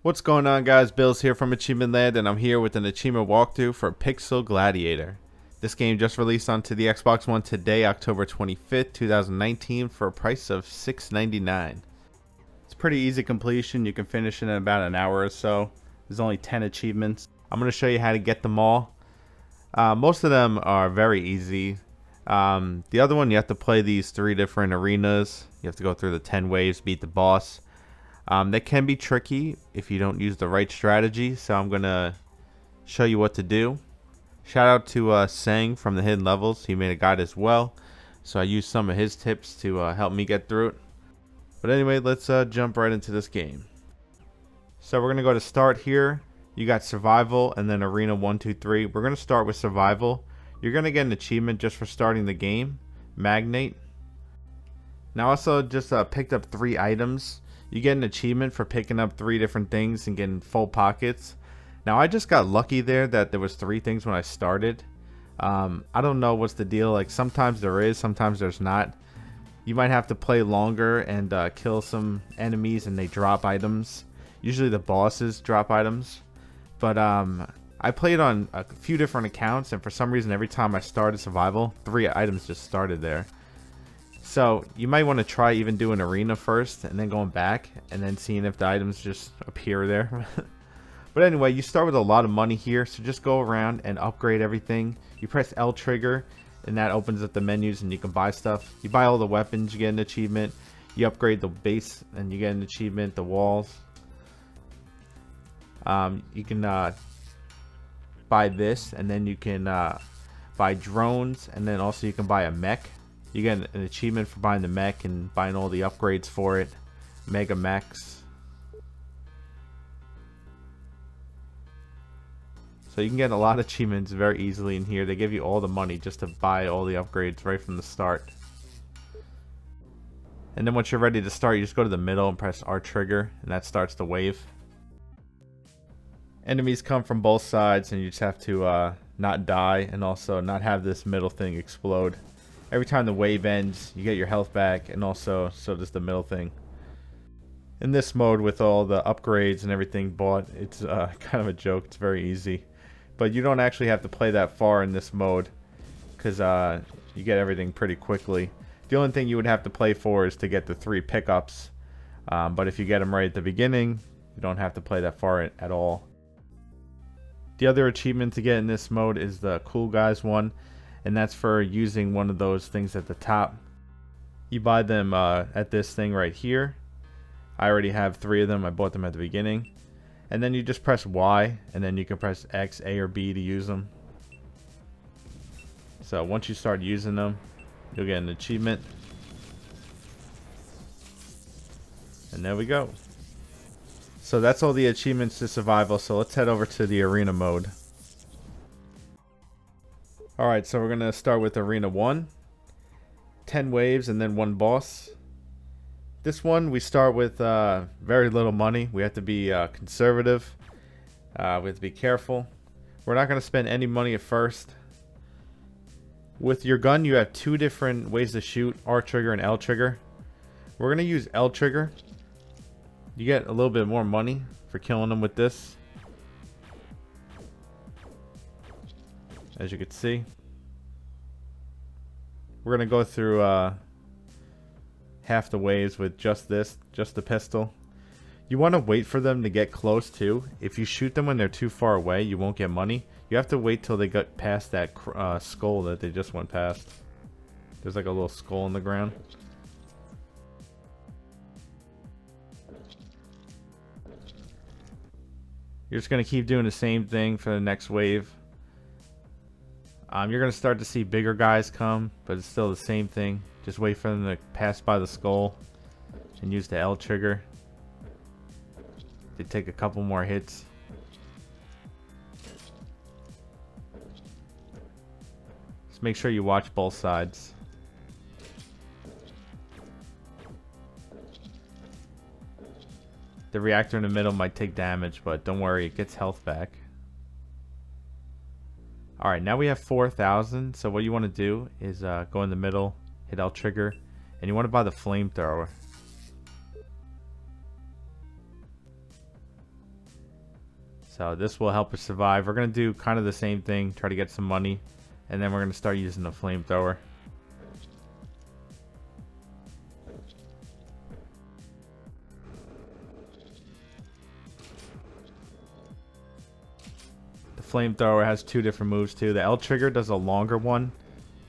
What's going on, guys? Bill's here from AchievementLand, and I'm here with an achievement walkthrough for Pixel Gladiator. This game just released onto the Xbox One today, October 25th, 2019, for a price of $6.99. It's pretty easy completion. You can finish it in about an hour or so. There's only 10 achievements. I'm going to show you how to get them all. Most of them are very easy. The other one, you have to play these 3 different arenas. You have to go through the 10 waves, beat the boss. That can be tricky if you don't use the right strategy, so I'm going to show you what to do. Shout out to Sang from the Hidden Levels. He made a guide as well, so I used some of his tips to help me get through it. But anyway, let's jump right into this game. So we're going to go to start here. You got survival and then arena 1, 2, 3. We're going to start with survival. You're going to get an achievement just for starting the game, Magnate. Now I also just picked up 3 items. You get an achievement for picking up 3 different things and getting full pockets. Now I just got lucky there that there was 3 things when I started. I don't know what's the deal. Like sometimes there is, sometimes there's not. You might have to play longer and kill some enemies and they drop items. Usually the bosses drop items. But I played on a few different accounts, and for some reason every time I started survival, 3 items just started there. So you might want to try even doing arena first and then going back and then seeing if the items just appear there. But anyway, you start with a lot of money here, so just go around and upgrade everything. You press L trigger and that opens up the menus and you can buy stuff. You buy all the weapons, you get an achievement. You upgrade the base and you get an achievement, the walls. You can buy this, and then you can buy drones, and then also you can buy a mech. You get an achievement for buying the mech and buying all the upgrades for it. Mega mechs. So you can get a lot of achievements very easily in here. They give you all the money just to buy all the upgrades right from the start. And then once you're ready to start, you just go to the middle and press R trigger, and that starts the wave. Enemies come from both sides, and you just have to not die and also not have this middle thing explode. Every time the wave ends, you get your health back, and also so does the middle thing. In this mode, with all the upgrades and everything bought, it's kind of a joke. It's very easy. But you don't actually have to play that far in this mode, because you get everything pretty quickly. The only thing you would have to play for is to get the 3 pickups. But if you get them right at the beginning, you don't have to play that far at all. The other achievement to get in this mode is the Cool Guys one. And that's for using one of those things at the top. You buy them at this thing right here. I already have 3 of them. I bought them at the beginning. And then you just press Y, and then you can press X, A, or B to use them. So once you start using them, you'll get an achievement. And there we go. So that's all the achievements to survival. So let's head over to the arena mode. Alright, so we're going to start with Arena 1. 10 waves and then 1 boss. This one we start with very little money. We have to be conservative. We have to be careful. We're not going to spend any money at first. With your gun, you have 2 different ways to shoot. R trigger and L trigger. We're going to use L trigger. You get a little bit more money for killing them with this. As you can see, we're going to go through half the waves with just the pistol. You want to wait for them to get close too. If you shoot them when they're too far away, you won't get money. You have to wait till they get past that skull that they just went past. There's like a little skull on the ground. You're just going to keep doing the same thing for the next wave. You're going to start to see bigger guys come, but it's still the same thing. Just wait for them to pass by the skull and use the L trigger. They take a couple more hits. Just make sure you watch both sides. The reactor in the middle might take damage, but don't worry, it gets health back. Alright, now we have 4,000, so what you want to do is go in the middle, hit L trigger, and you want to buy the flamethrower. So this will help us survive. We're going to do kind of the same thing, try to get some money, and then we're going to start using the flamethrower. The flamethrower has two different moves too. The L trigger does a longer one,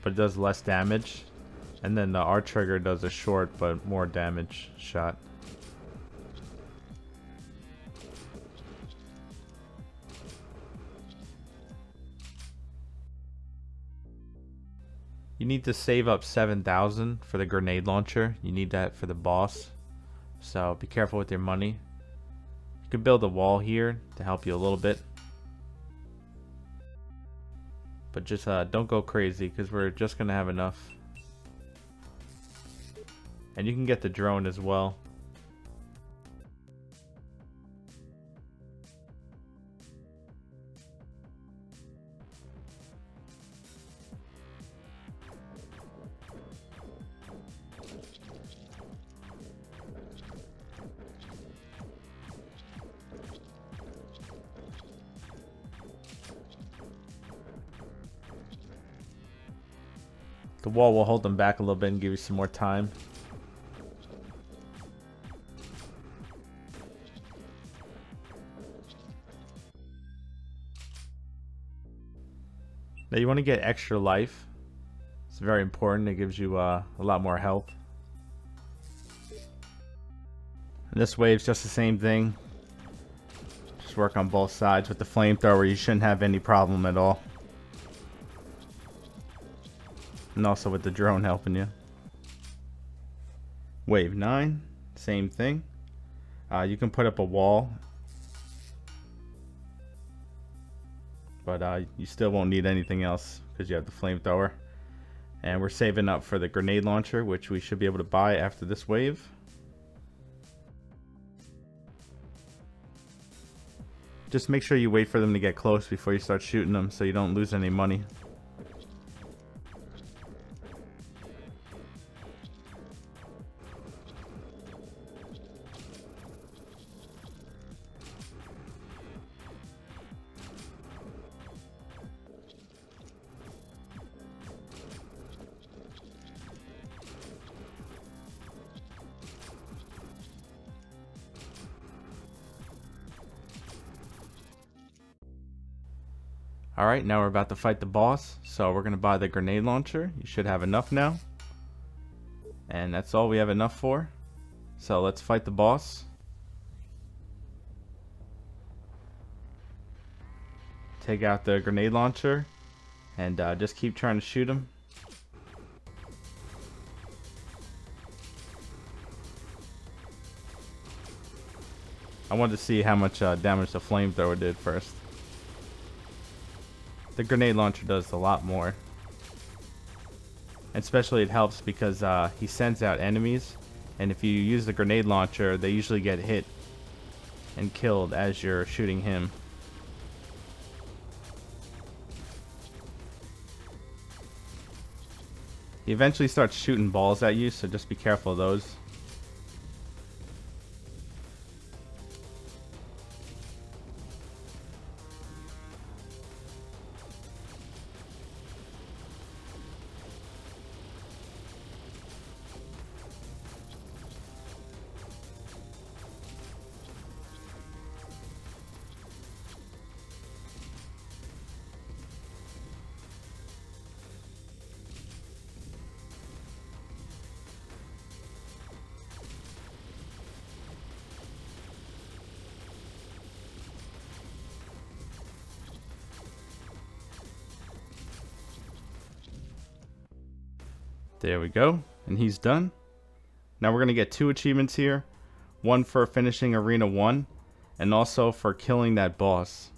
but it does less damage. And then the R trigger does a short but more damage shot. You need to save up 7,000 for the grenade launcher. You need that for the boss. So be careful with your money. You can build a wall here to help you a little bit. But just don't go crazy because we're just going to have enough. And you can get the drone as well. The wall will hold them back a little bit and give you some more time. Now you want to get extra life. It's very important. It gives you a lot more health. And this wave's just the same thing. Just work on both sides. With the flamethrower, you shouldn't have any problem at all. And also with the drone helping you. Wave 9, same thing. You can put up a wall, but you still won't need anything else because you have the flamethrower. And we're saving up for the grenade launcher, which we should be able to buy after this wave. Just make sure you wait for them to get close before you start shooting them so you don't lose any money. Alright, now we're about to fight the boss, so we're going to buy the grenade launcher. You should have enough now. And that's all we have enough for. So let's fight the boss. Take out the grenade launcher and just keep trying to shoot him. I wanted to see how much damage the flamethrower did first. The grenade launcher does a lot more. And especially it helps because he sends out enemies, and if you use the grenade launcher, they usually get hit and killed as you're shooting him. He eventually starts shooting balls at you, so just be careful of those. There we go, and he's done. Now we're going to get 2 achievements here. One for finishing Arena 1, and also for killing that boss.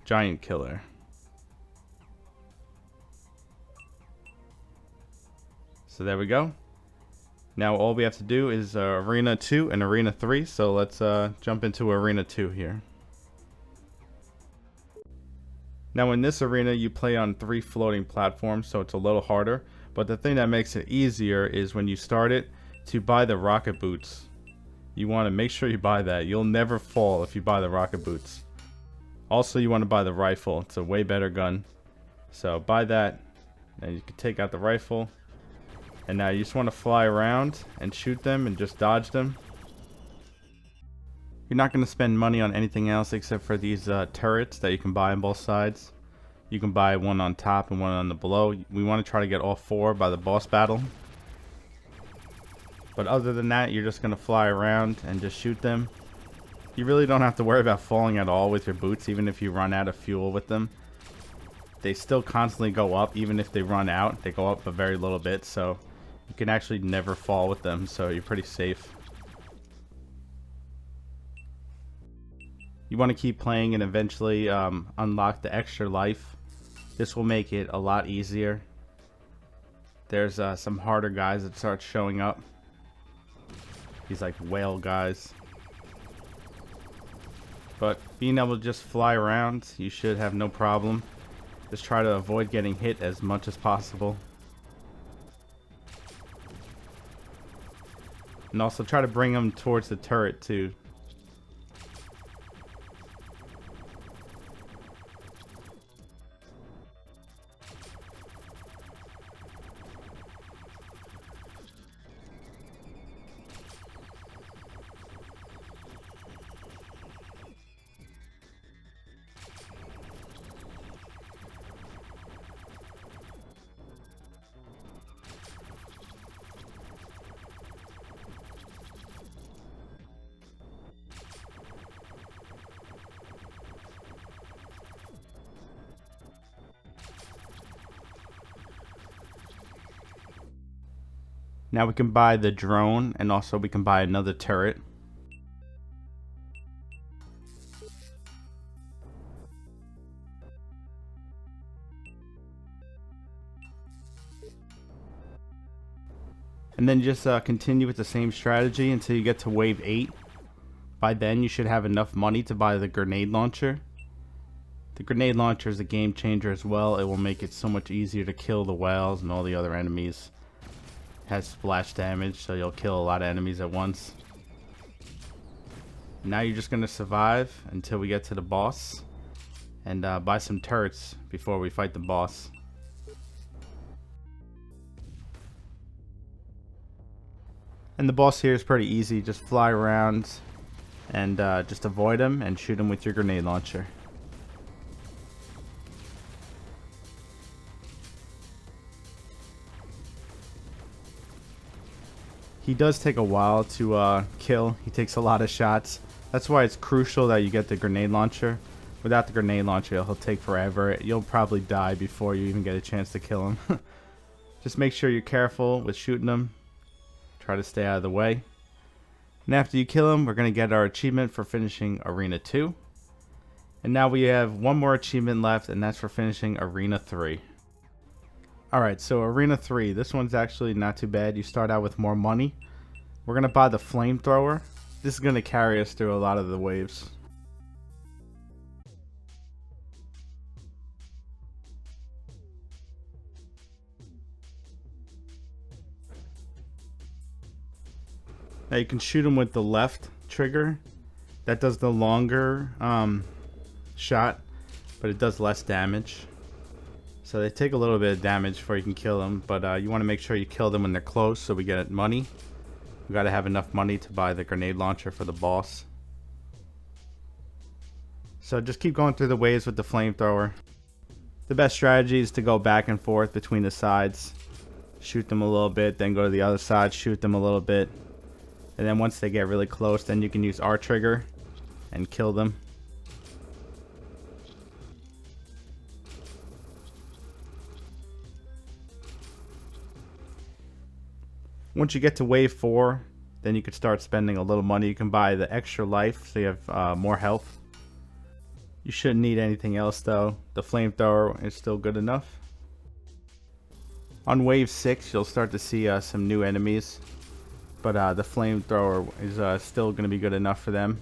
Giant Killer. So there we go. Now all we have to do is Arena 2 and Arena 3, so let's jump into Arena 2 here. Now in this arena you play on 3 floating platforms, so it's a little harder. But the thing that makes it easier is when you start it, to buy the rocket boots. You want to make sure you buy that. You'll never fall if you buy the rocket boots. Also, you want to buy the rifle. It's a way better gun. So buy that, and you can take out the rifle. And now you just want to fly around and shoot them and just dodge them. You're not going to spend money on anything else except for these turrets that you can buy on both sides. You can buy one on top and one on the below. We want to try to get all 4 by the boss battle. But other than that, you're just going to fly around and just shoot them. You really don't have to worry about falling at all with your boots, even if you run out of fuel with them. They still constantly go up, even if they run out. They go up a very little bit, so you can actually never fall with them, so you're pretty safe. You want to keep playing and eventually unlock the extra life. This will make it a lot easier. There's some harder guys that start showing up. These like whale guys. But being able to just fly around, you should have no problem. Just try to avoid getting hit as much as possible. And also try to bring them towards the turret too. Now we can buy the drone, and also we can buy another turret. And then just continue with the same strategy until you get to wave 8. By then you should have enough money to buy the grenade launcher. The grenade launcher is a game changer as well. It will make it so much easier to kill the whales and all the other enemies. Has splash damage, so you'll kill a lot of enemies at once. Now you're just going to survive until we get to the boss, and buy some turrets before we fight the boss. And the boss here is pretty easy. Just fly around and just avoid him and shoot him with your grenade launcher. He does take a while to kill. He takes a lot of shots. That's why it's crucial that you get the grenade launcher. Without the grenade launcher, he'll take forever. You'll probably die before you even get a chance to kill him. Just make sure you're careful with shooting him. Try to stay out of the way. And after you kill him, we're going to get our achievement for finishing Arena 2. And now we have one more achievement left, and that's for finishing Arena 3. Alright, so Arena 3, this one's actually not too bad. You start out with more money. We're going to buy the flamethrower. This is going to carry us through a lot of the waves. Now you can shoot them with the left trigger. That does the longer shot, but it does less damage. So they take a little bit of damage before you can kill them, but you want to make sure you kill them when they're close so we get money. We got to have enough money to buy the grenade launcher for the boss. So just keep going through the waves with the flamethrower. The best strategy is to go back and forth between the sides. Shoot them a little bit, then go to the other side, shoot them a little bit. And then once they get really close, then you can use R trigger and kill them. Once you get to wave 4, then you can start spending a little money. You can buy the extra life so you have more health. You shouldn't need anything else though. The flamethrower is still good enough. On wave 6, you'll start to see some new enemies. But the flamethrower is still going to be good enough for them.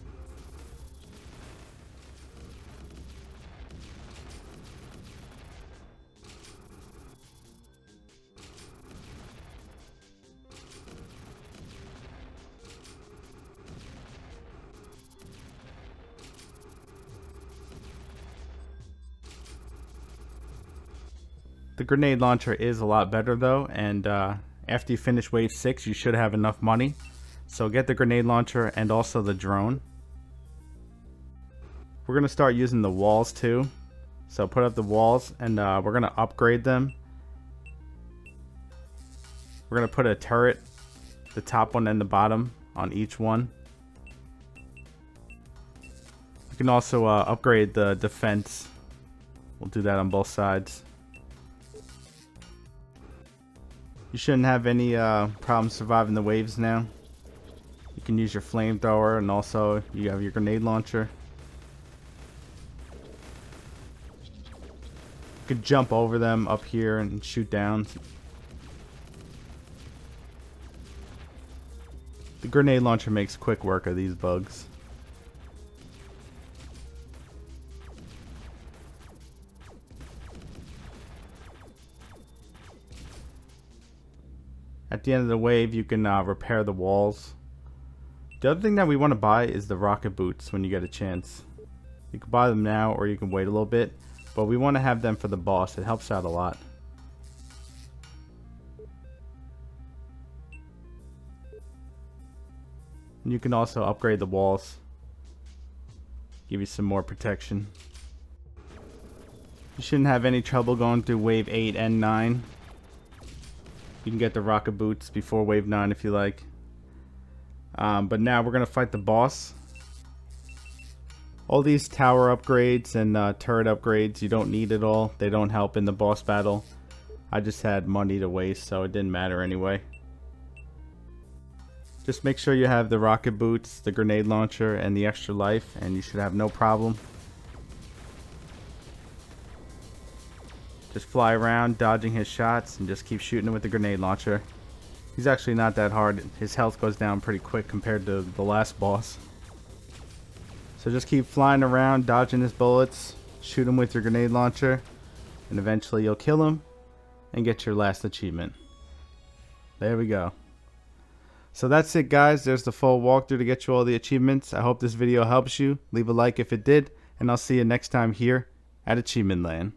The grenade launcher is a lot better though, and after you finish wave 6 you should have enough money. So get the grenade launcher and also the drone. We're going to start using the walls too. So put up the walls and we're going to upgrade them. We're going to put a turret, the top one and the bottom, on each one. You can also upgrade the defense. We'll do that on both sides. You shouldn't have any problems surviving the waves now. You can use your flamethrower, and also you have your grenade launcher. You could jump over them up here and shoot down. The grenade launcher makes quick work of these bugs. At the end of the wave, you can repair the walls. The other thing that we want to buy is the rocket boots when you get a chance. You can buy them now or you can wait a little bit, but we want to have them for the boss. It helps out a lot. And you can also upgrade the walls. Give you some more protection. You shouldn't have any trouble going through wave 8 and 9. You can get the rocket boots before wave 9 if you like. But now we're going to fight the boss. All these tower upgrades and turret upgrades, you don't need it all. They don't help in the boss battle. I just had money to waste, so it didn't matter anyway. Just make sure you have the rocket boots, the grenade launcher, and the extra life, and you should have no problem. Just fly around, dodging his shots, and just keep shooting him with the grenade launcher. He's actually not that hard. His health goes down pretty quick compared to the last boss. So just keep flying around, dodging his bullets, shoot him with your grenade launcher, and eventually you'll kill him and get your last achievement. There we go. So that's it, guys. There's the full walkthrough to get you all the achievements. I hope this video helps you. Leave a like if it did, and I'll see you next time here at AchievementLand.